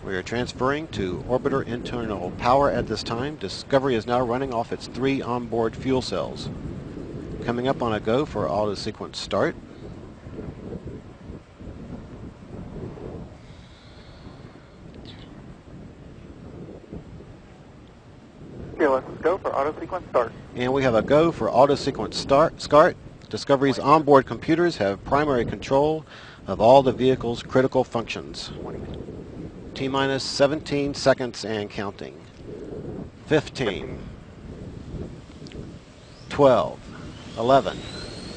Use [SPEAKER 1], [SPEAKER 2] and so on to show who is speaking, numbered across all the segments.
[SPEAKER 1] We are transferring to orbiter internal power at this time. Discovery is now running off its 3 onboard fuel cells. Coming up on a go for auto sequence start.
[SPEAKER 2] Okay, let's go for auto sequence start.
[SPEAKER 1] And we have a go for auto sequence start. Discovery's onboard computers have primary control of all the vehicle's critical functions. T-minus 17 seconds and counting. 15, 12, 11,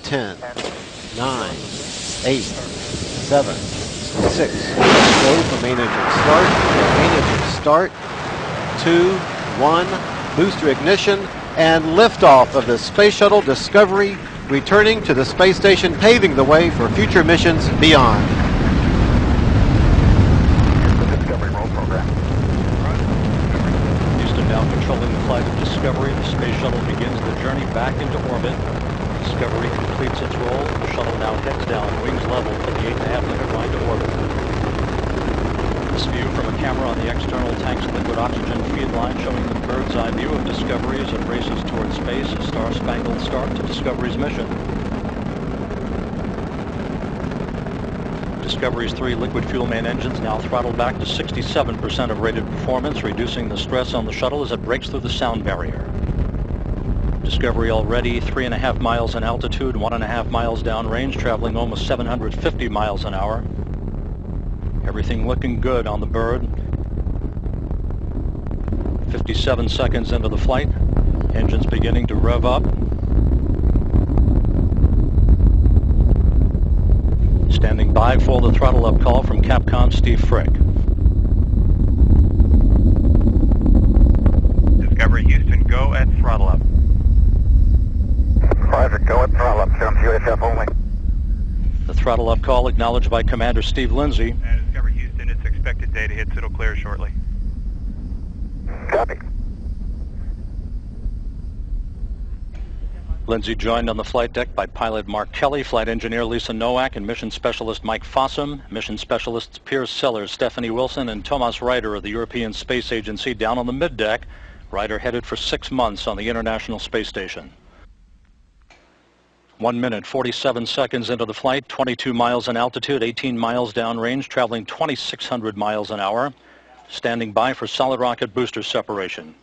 [SPEAKER 1] 10, 9, 8, 7, 6. Go for main engine start. Main engine start. 2, 1. Booster ignition and liftoff of the Space Shuttle Discovery, returning to the space station, paving the way for future missions beyond.
[SPEAKER 2] The Discovery roll program.
[SPEAKER 3] Houston now controlling the flight of Discovery. The Space Shuttle begins the journey back into orbit. Discovery completes its roll. The shuttle now heads down, wings level for the 8.5-minute ride to orbit. This view from a camera on the external tank's liquid oxygen feed line, showing the bird's eye view of Discovery as it races towards space, a star-spangled start to Discovery's mission. Discovery's 3 liquid fuel main engines now throttled back to 67% of rated performance, reducing the stress on the shuttle as it breaks through the sound barrier. Discovery already 3.5 miles in altitude, 1.5 miles downrange, traveling almost 750 miles an hour. Everything looking good on the bird. 57 seconds into the flight. Engines beginning to rev up. Standing by for the throttle up call from Capcom Steve Frick.
[SPEAKER 4] Discovery Houston, go at throttle up.
[SPEAKER 2] Roger, go at throttle up. Show them UHF only.
[SPEAKER 3] The throttle up call acknowledged by Commander Steve Lindsay.
[SPEAKER 4] Discovery Houston, it's expected data hits. It'll clear shortly.
[SPEAKER 2] Copy.
[SPEAKER 3] Lindsay joined on the flight deck by pilot Mark Kelly, flight engineer Lisa Nowak, and mission specialist Mike Fossum. Mission specialists Piers Sellers, Stephanie Wilson, and Thomas Ryder of the European Space Agency down on the middeck. Ryder headed for 6 months on the International Space Station. 1 minute, 47 seconds into the flight, 22 miles in altitude, 18 miles downrange, traveling 2,600 miles an hour. Standing by for solid rocket booster separation.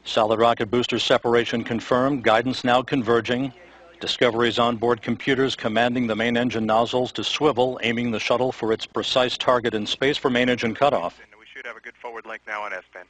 [SPEAKER 3] Solid rocket booster separation confirmed. Guidance now converging. Discovery's onboard computers commanding the main engine nozzles to swivel, aiming the shuttle for its precise target in space for main engine cutoff.
[SPEAKER 4] We should have a good forward link now on S-band.